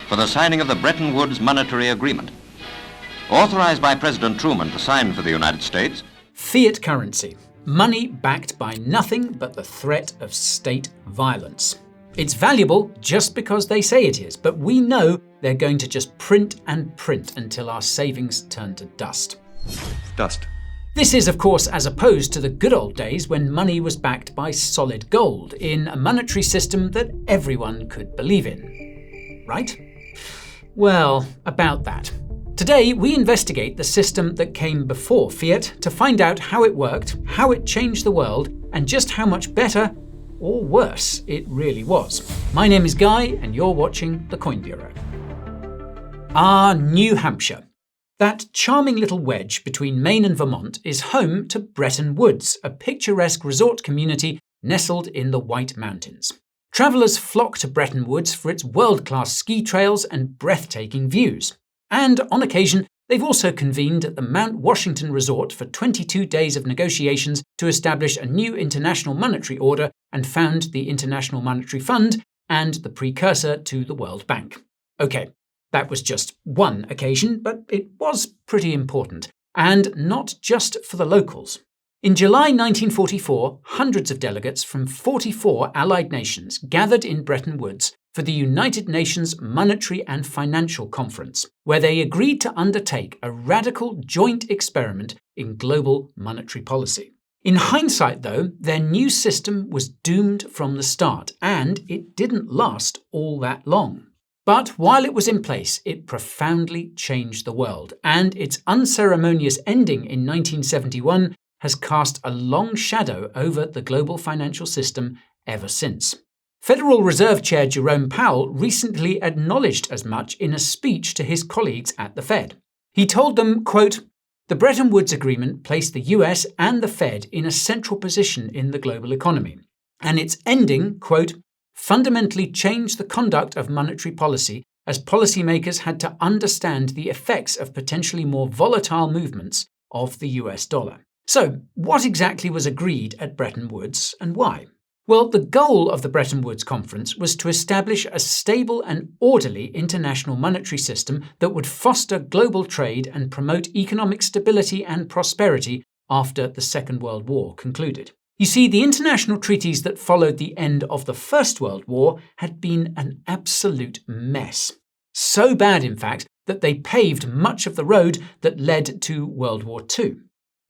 for the signing of the Bretton Woods Monetary Agreement. Authorized by President Truman to sign for the United States, Fiat currency. Money backed by nothing but the threat of state violence. It's valuable just because they say it is, but we know they're going to just print and print until our savings turn to dust. Dust. This is, of course, as opposed to the good old days when money was backed by solid gold in a monetary system that everyone could believe in. Right? Well, about that. Today, we investigate the system that came before Fiat to find out how it worked, how it changed the world, and just how much better or worse it really was. My name is Guy, and you're watching The Coin Bureau. New Hampshire. That charming little wedge between Maine and Vermont is home to Bretton Woods, a picturesque resort community nestled in the White Mountains. Travellers flock to Bretton Woods for its world-class ski trails and breathtaking views. And on occasion, they've also convened at the Mount Washington Resort for 22 days of negotiations to establish a new international monetary order and found the International Monetary Fund and the precursor to the World Bank. Okay, that was just one occasion, but it was pretty important, and not just for the locals. In July 1944, hundreds of delegates from 44 Allied nations gathered in Bretton Woods for the United Nations Monetary and Financial Conference, where they agreed to undertake a radical joint experiment in global monetary policy. In hindsight, though, their new system was doomed from the start, and it didn't last all that long. But while it was in place, it profoundly changed the world, and its unceremonious ending in 1971 has cast a long shadow over the global financial system ever since. Federal Reserve Chair Jerome Powell recently acknowledged as much in a speech to his colleagues at the Fed. He told them, quote, "The Bretton Woods Agreement placed the US and the Fed in a central position in the global economy, and its ending, quote, fundamentally changed the conduct of monetary policy as policymakers had to understand the effects of potentially more volatile movements of the US dollar." So, what exactly was agreed at Bretton Woods and why? Well, the goal of the Bretton Woods Conference was to establish a stable and orderly international monetary system that would foster global trade and promote economic stability and prosperity after the Second World War concluded. You see, the international treaties that followed the end of the First World War had been an absolute mess. So bad, in fact, that they paved much of the road that led to World War II.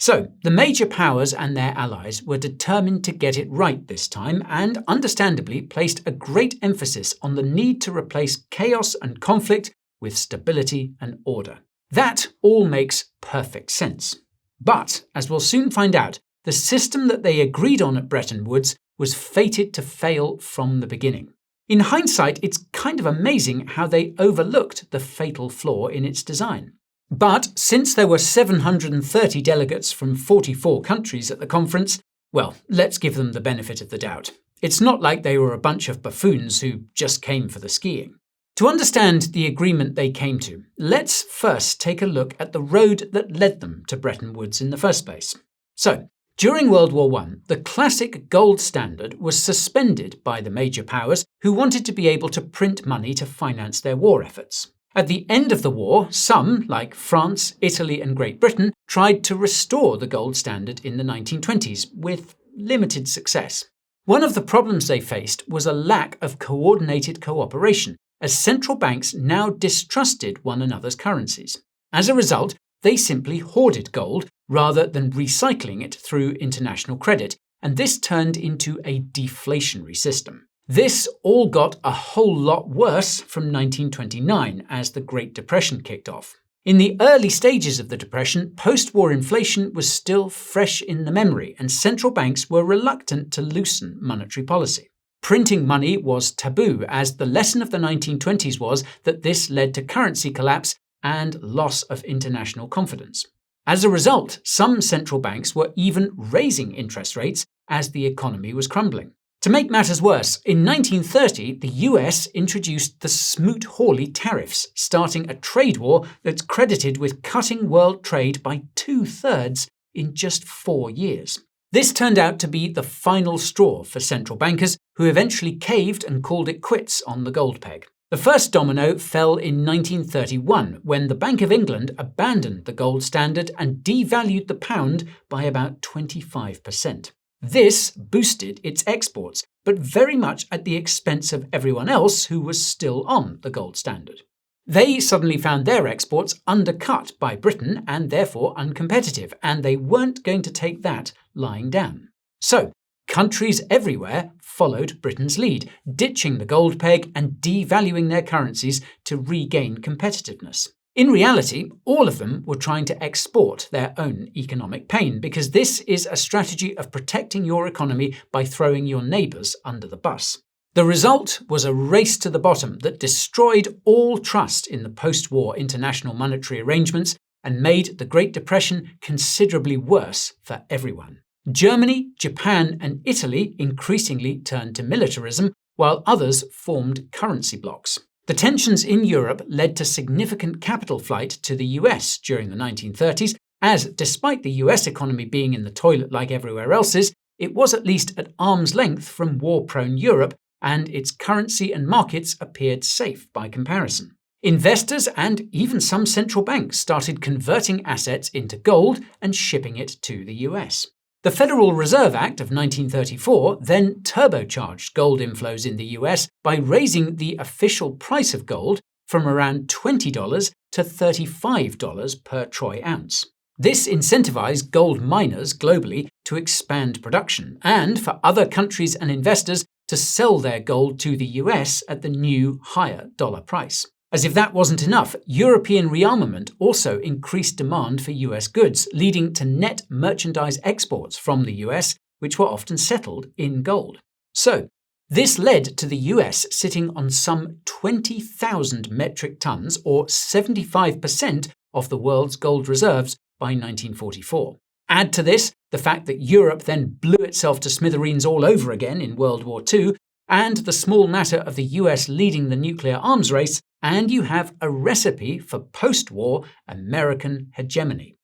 So, the major powers and their allies were determined to get it right this time and, understandably, placed a great emphasis on the need to replace chaos and conflict with stability and order. That all makes perfect sense. But, as we'll soon find out, the system that they agreed on at Bretton Woods was fated to fail from the beginning. In hindsight, it's kind of amazing how they overlooked the fatal flaw in its design. But since there were 730 delegates from 44 countries at the conference, well, let's give them the benefit of the doubt. It's not like they were a bunch of buffoons who just came for the skiing. To understand the agreement they came to, let's first take a look at the road that led them to Bretton Woods in the first place. So, during World War I, the classic gold standard was suspended by the major powers who wanted to be able to print money to finance their war efforts. At the end of the war, some, like France, Italy and Great Britain, tried to restore the gold standard in the 1920s, with limited success. One of the problems they faced was a lack of coordinated cooperation, as central banks now distrusted one another's currencies. As a result, they simply hoarded gold rather than recycling it through international credit, and this turned into a deflationary system. This all got a whole lot worse from 1929 as the Great Depression kicked off. In the early stages of the Depression, post-war inflation was still fresh in the memory, and central banks were reluctant to loosen monetary policy. Printing money was taboo, as the lesson of the 1920s was that this led to currency collapse and loss of international confidence. As a result, some central banks were even raising interest rates as the economy was crumbling. To make matters worse, in 1930, the US introduced the Smoot-Hawley tariffs, starting a trade war that's credited with cutting world trade by 2/3 in just 4 years. This turned out to be the final straw for central bankers, who eventually caved and called it quits on the gold peg. The first domino fell in 1931 when the Bank of England abandoned the gold standard and devalued the pound by about 25%. This boosted its exports, but very much at the expense of everyone else who was still on the gold standard. They suddenly found their exports undercut by Britain and therefore uncompetitive, and they weren't going to take that lying down. So, countries everywhere followed Britain's lead, ditching the gold peg and devaluing their currencies to regain competitiveness. In reality, all of them were trying to export their own economic pain, because this is a strategy of protecting your economy by throwing your neighbours under the bus. The result was a race to the bottom that destroyed all trust in the post-war international monetary arrangements and made the Great Depression considerably worse for everyone. Germany, Japan, and Italy increasingly turned to militarism, while others formed currency blocs. The tensions in Europe led to significant capital flight to the US during the 1930s, as despite the US economy being in the toilet like everywhere else's, it was at least at arm's length from war-prone Europe, and its currency and markets appeared safe by comparison. Investors and even some central banks started converting assets into gold and shipping it to the US. The Federal Reserve Act of 1934 then turbocharged gold inflows in the US by raising the official price of gold from around $20 to $35 per troy ounce. This incentivized gold miners globally to expand production and for other countries and investors to sell their gold to the US at the new, higher dollar price. As if that wasn't enough, European rearmament also increased demand for US goods, leading to net merchandise exports from the US, which were often settled in gold. So, this led to the US sitting on some 20,000 metric tons, or 75% of the world's gold reserves by 1944. Add to this the fact that Europe then blew itself to smithereens all over again in World War II, and the small matter of the US leading the nuclear arms race, and you have a recipe for post-war American hegemony.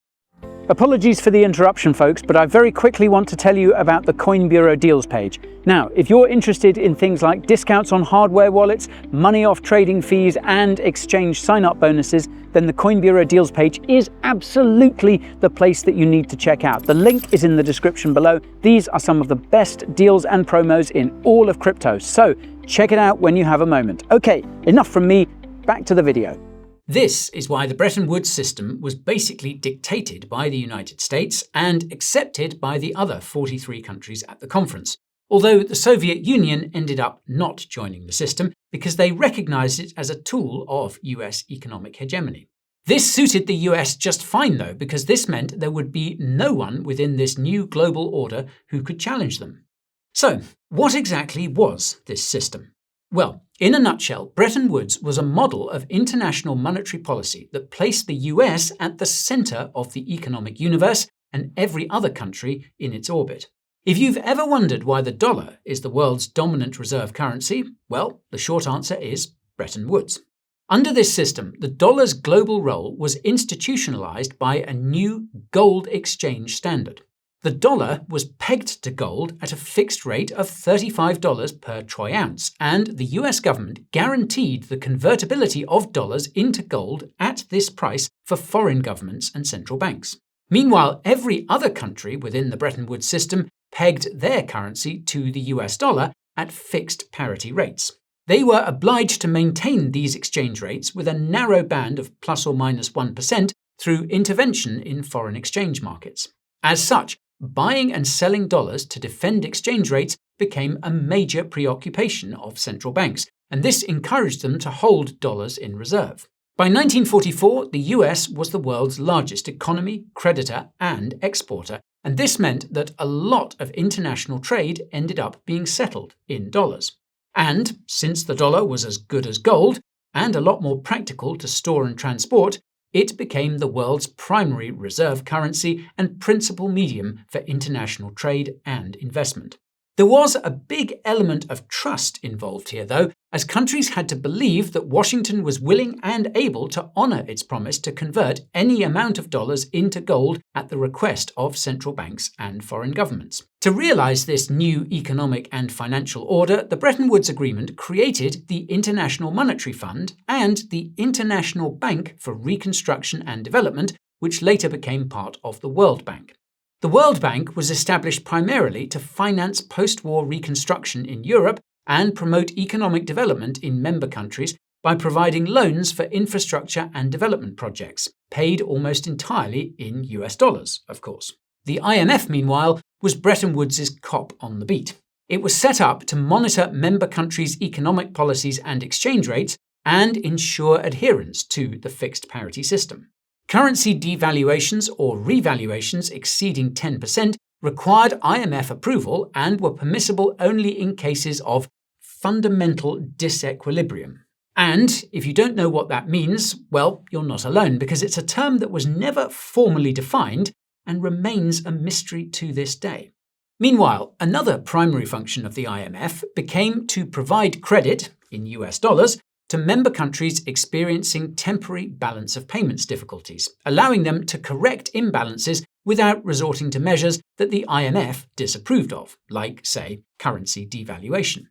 Apologies for the interruption, folks, but I very quickly want to tell you about the Coin Bureau deals page. Now, if you're interested in things like discounts on hardware wallets, money off trading fees, and exchange sign-up bonuses, then the Coin Bureau deals page is absolutely the place that you need to check out. The link is in the description below. These are some of the best deals and promos in all of crypto, so check it out when you have a moment. Okay, enough from me, back to the video. This is why the Bretton Woods system was basically dictated by the United States and accepted by the other 43 countries at the conference, although the Soviet Union ended up not joining the system because they recognized it as a tool of US economic hegemony. This suited the US just fine though, because this meant there would be no one within this new global order who could challenge them. So, what exactly was this system? Well, in a nutshell, Bretton Woods was a model of international monetary policy that placed the US at the center of the economic universe and every other country in its orbit. If you've ever wondered why the dollar is the world's dominant reserve currency, well, the short answer is Bretton Woods. Under this system, the dollar's global role was institutionalized by a new gold exchange standard. The dollar was pegged to gold at a fixed rate of $35 per troy ounce, and the US government guaranteed the convertibility of dollars into gold at this price for foreign governments and central banks. Meanwhile, every other country within the Bretton Woods system pegged their currency to the US dollar at fixed parity rates. They were obliged to maintain these exchange rates with a narrow band of plus or minus 1% through intervention in foreign exchange markets. As such, buying and selling dollars to defend exchange rates became a major preoccupation of central banks, and this encouraged them to hold dollars in reserve. By 1944, the US was the world's largest economy, creditor, and exporter, and this meant that a lot of international trade ended up being settled in dollars. And since the dollar was as good as gold, and a lot more practical to store and transport, it became the world's primary reserve currency and principal medium for international trade and investment. There was a big element of trust involved here, though, as countries had to believe that Washington was willing and able to honor its promise to convert any amount of dollars into gold at the request of central banks and foreign governments. To realize this new economic and financial order, the Bretton Woods Agreement created the International Monetary Fund and the International Bank for Reconstruction and Development, which later became part of the World Bank. The World Bank was established primarily to finance post-war reconstruction in Europe and promote economic development in member countries by providing loans for infrastructure and development projects, paid almost entirely in US dollars, of course. The IMF, meanwhile, was Bretton Woods' cop on the beat. It was set up to monitor member countries' economic policies and exchange rates and ensure adherence to the fixed parity system. Currency devaluations or revaluations exceeding 10% required IMF approval and were permissible only in cases of fundamental disequilibrium. And if you don't know what that means, well, you're not alone, because it's a term that was never formally defined and remains a mystery to this day. Meanwhile, another primary function of the IMF became to provide credit, in US dollars, to member countries experiencing temporary balance of payments difficulties, allowing them to correct imbalances without resorting to measures that the IMF disapproved of, like, say, currency devaluation.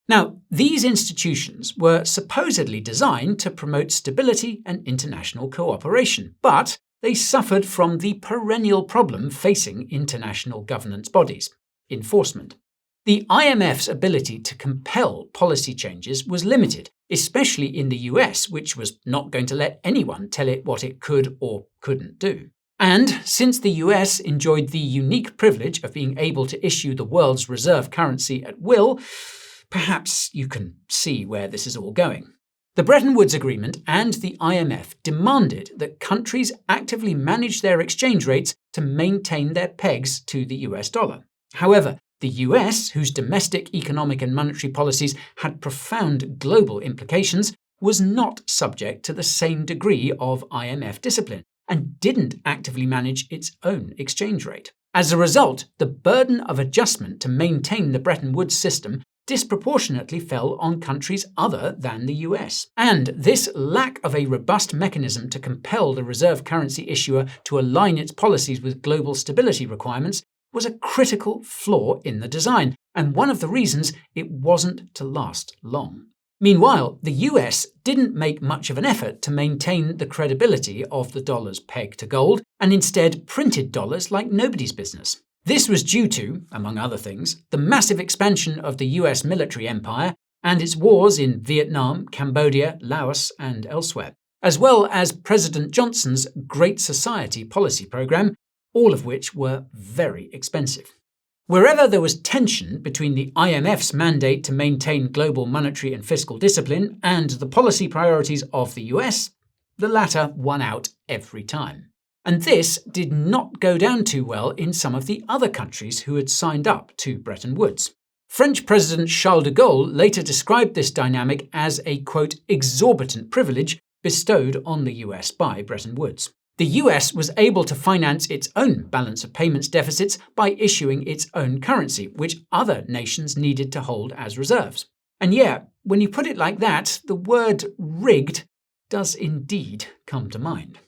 Now, these institutions were supposedly designed to promote stability and international cooperation, but they suffered from the perennial problem facing international governance bodies: enforcement. The IMF's ability to compel policy changes was limited, especially in the US, which was not going to let anyone tell it what it could or couldn't do. And since the US enjoyed the unique privilege of being able to issue the world's reserve currency at will, perhaps you can see where this is all going. The Bretton Woods Agreement and the IMF demanded that countries actively manage their exchange rates to maintain their pegs to the US dollar. However, the US, whose domestic economic and monetary policies had profound global implications, was not subject to the same degree of IMF discipline and didn't actively manage its own exchange rate. As a result, the burden of adjustment to maintain the Bretton Woods system disproportionately fell on countries other than the US. And this lack of a robust mechanism to compel the reserve currency issuer to align its policies with global stability requirements was a critical flaw in the design, and one of the reasons it wasn't to last long. Meanwhile, the US didn't make much of an effort to maintain the credibility of the dollar's peg to gold, and instead printed dollars like nobody's business. This was due to, among other things, the massive expansion of the US military empire and its wars in Vietnam, Cambodia, Laos, and elsewhere, as well as President Johnson's Great Society policy program, all of which were very expensive. Wherever there was tension between the IMF's mandate to maintain global monetary and fiscal discipline and the policy priorities of the US, the latter won out every time. And this did not go down too well in some of the other countries who had signed up to Bretton Woods. French President Charles de Gaulle later described this dynamic as a, quote, exorbitant privilege bestowed on the US by Bretton Woods. The US was able to finance its own balance of payments deficits by issuing its own currency, which other nations needed to hold as reserves. And yeah, when you put it like that, the word rigged does indeed come to mind.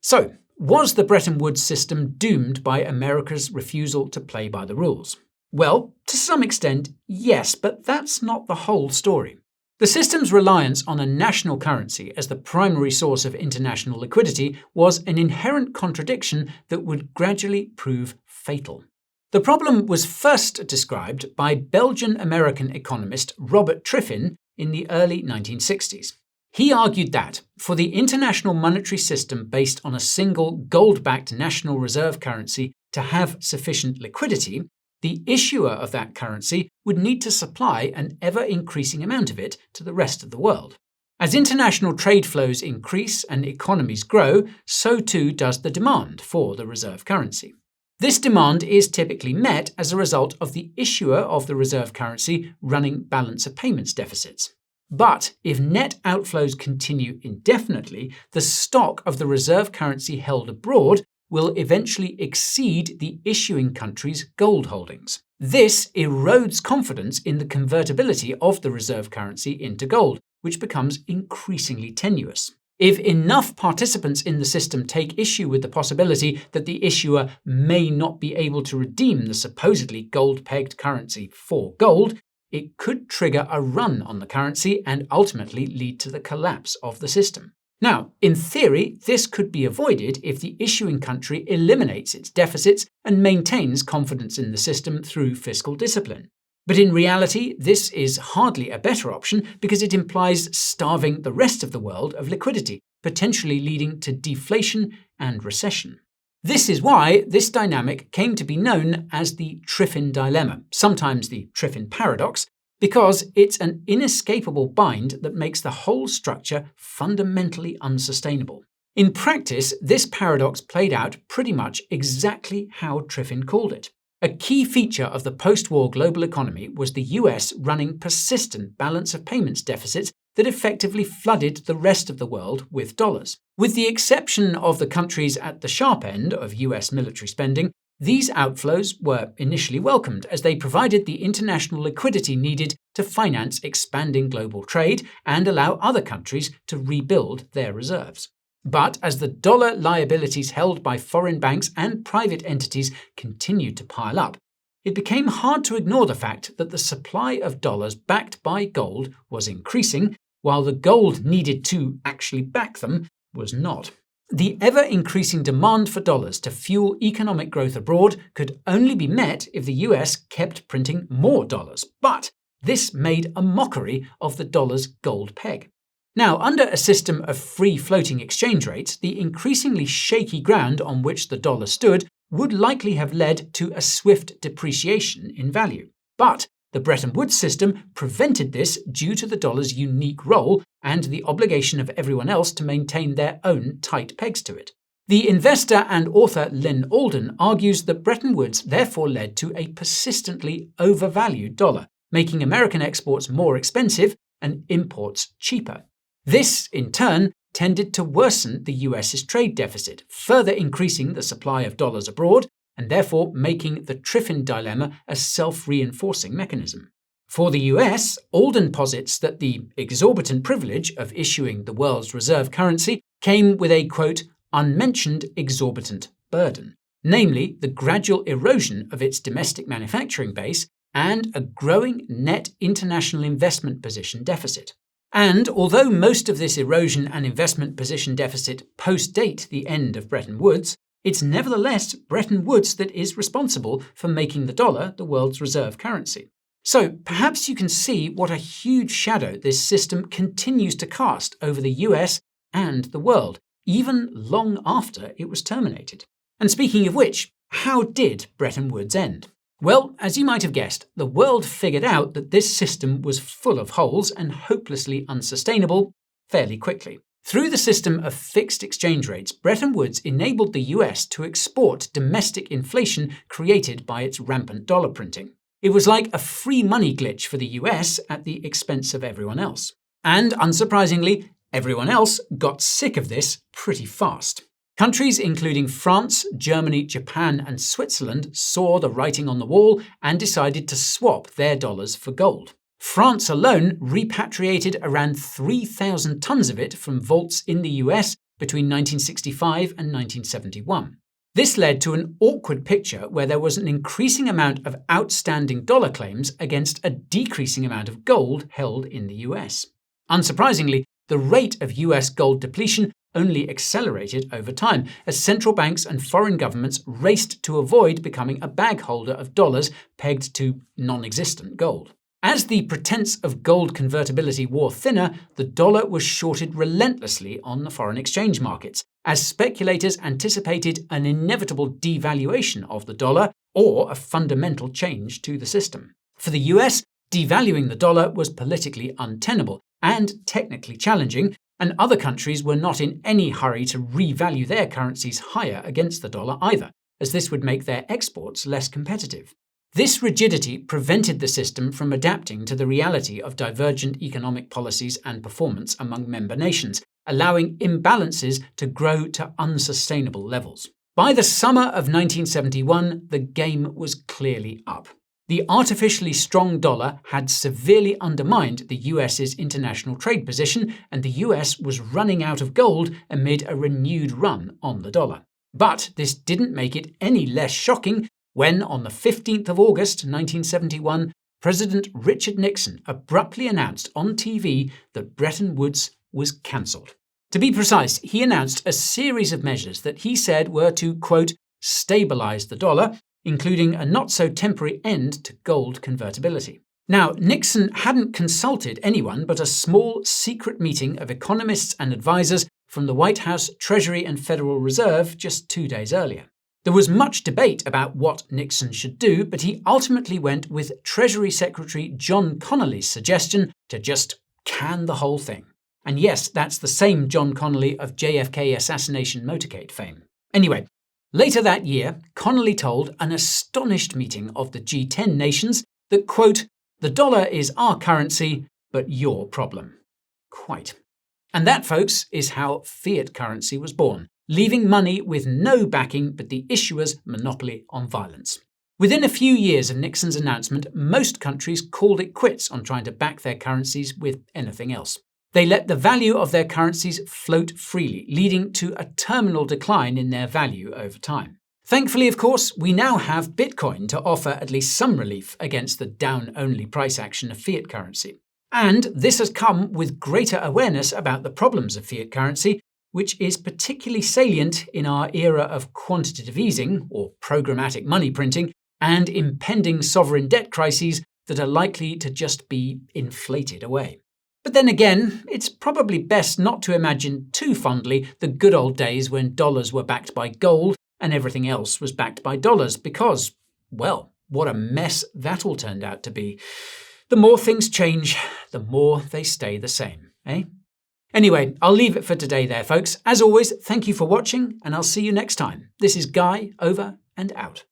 So, was the Bretton Woods system doomed by America's refusal to play by the rules? Well, to some extent, yes, but that's not the whole story. The system's reliance on a national currency as the primary source of international liquidity was an inherent contradiction that would gradually prove fatal. The problem was first described by Belgian-American economist Robert Triffin in the early 1960s. He argued that, for the international monetary system based on a single gold-backed national reserve currency to have sufficient liquidity, the issuer of that currency would need to supply an ever-increasing amount of it to the rest of the world. As international trade flows increase and economies grow, so too does the demand for the reserve currency. This demand is typically met as a result of the issuer of the reserve currency running balance of payments deficits. But if net outflows continue indefinitely, the stock of the reserve currency held abroad will eventually exceed the issuing country's gold holdings. This erodes confidence in the convertibility of the reserve currency into gold, which becomes increasingly tenuous. If enough participants in the system take issue with the possibility that the issuer may not be able to redeem the supposedly gold-pegged currency for gold, it could trigger a run on the currency and ultimately lead to the collapse of the system. Now, in theory, this could be avoided if the issuing country eliminates its deficits and maintains confidence in the system through fiscal discipline. But in reality, this is hardly a better option because it implies starving the rest of the world of liquidity, potentially leading to deflation and recession. This is why this dynamic came to be known as the Triffin dilemma, sometimes the Triffin paradox, because it's an inescapable bind that makes the whole structure fundamentally unsustainable. In practice, this paradox played out pretty much exactly how Triffin called it. A key feature of the post-war global economy was the US running persistent balance of payments deficits that effectively flooded the rest of the world with dollars. With the exception of the countries at the sharp end of US military spending, these outflows were initially welcomed as they provided the international liquidity needed to finance expanding global trade and allow other countries to rebuild their reserves. But as the dollar liabilities held by foreign banks and private entities continued to pile up, it became hard to ignore the fact that the supply of dollars backed by gold was increasing, while the gold needed to actually back them was not. The ever-increasing demand for dollars to fuel economic growth abroad could only be met if the US kept printing more dollars, but this made a mockery of the dollar's gold peg. Now, under a system of free-floating exchange rates, the increasingly shaky ground on which the dollar stood would likely have led to a swift depreciation in value. But the Bretton Woods system prevented this due to the dollar's unique role and the obligation of everyone else to maintain their own tight pegs to it. The investor and author Lynn Alden argues that Bretton Woods therefore led to a persistently overvalued dollar, making American exports more expensive and imports cheaper. This, in turn, tended to worsen the US's trade deficit, further increasing the supply of dollars abroad and therefore making the Triffin dilemma a self-reinforcing mechanism. For the US, Alden posits that the exorbitant privilege of issuing the world's reserve currency came with a, quote, unmentioned exorbitant burden, namely the gradual erosion of its domestic manufacturing base and a growing net international investment position deficit. And although most of this erosion and investment position deficit post-date the end of Bretton Woods, it's nevertheless Bretton Woods that is responsible for making the dollar the world's reserve currency. So perhaps you can see what a huge shadow this system continues to cast over the US and the world, even long after it was terminated. And speaking of which, how did Bretton Woods end? Well, as you might have guessed, the world figured out that this system was full of holes and hopelessly unsustainable fairly quickly. Through the system of fixed exchange rates, Bretton Woods enabled the US to export domestic inflation created by its rampant dollar printing. It was like a free money glitch for the US at the expense of everyone else. And unsurprisingly, everyone else got sick of this pretty fast. Countries including France, Germany, Japan, and Switzerland saw the writing on the wall and decided to swap their dollars for gold. France alone repatriated around 3,000 tons of it from vaults in the US between 1965 and 1971. This led to an awkward picture where there was an increasing amount of outstanding dollar claims against a decreasing amount of gold held in the US. Unsurprisingly, the rate of US gold depletion only accelerated over time as central banks and foreign governments raced to avoid becoming a bag holder of dollars pegged to non-existent gold. As the pretense of gold convertibility wore thinner, the dollar was shorted relentlessly on the foreign exchange markets, as speculators anticipated an inevitable devaluation of the dollar or a fundamental change to the system. For the US, devaluing the dollar was politically untenable and technically challenging, and other countries were not in any hurry to revalue their currencies higher against the dollar either, as this would make their exports less competitive. This rigidity prevented the system from adapting to the reality of divergent economic policies and performance among member nations, allowing imbalances to grow to unsustainable levels. By the summer of 1971, the game was clearly up. The artificially strong dollar had severely undermined the US's international trade position, and the US was running out of gold amid a renewed run on the dollar. But this didn't make it any less shocking when, on the 15th of August 1971, President Richard Nixon abruptly announced on TV that Bretton Woods was cancelled. To be precise, he announced a series of measures that he said were to, quote, stabilise the dollar, including a not-so-temporary end to gold convertibility. Now, Nixon hadn't consulted anyone but a small, secret meeting of economists and advisers from the White House, Treasury and Federal Reserve just 2 days earlier. There was much debate about what Nixon should do, but he ultimately went with Treasury Secretary John Connally's suggestion to just can the whole thing. And yes, that's the same John Connally of JFK assassination motorcade fame. Anyway, later that year, Connally told an astonished meeting of the G10 nations that, quote, the dollar is our currency, but your problem. Quite. And that, folks, is how fiat currency was born, leaving money with no backing but the issuer's monopoly on violence. Within a few years of Nixon's announcement, most countries called it quits on trying to back their currencies with anything else. They let the value of their currencies float freely, leading to a terminal decline in their value over time. Thankfully, of course, we now have Bitcoin to offer at least some relief against the down-only price action of fiat currency. And this has come with greater awareness about the problems of fiat currency, which is particularly salient in our era of quantitative easing, or programmatic money printing, and impending sovereign debt crises that are likely to just be inflated away. But then again, it's probably best not to imagine too fondly the good old days when dollars were backed by gold and everything else was backed by dollars because, well, what a mess that all turned out to be. The more things change, the more they stay the same, eh? Anyway, I'll leave it for today there, folks. As always, thank you for watching, and I'll see you next time. This is Guy, over and out.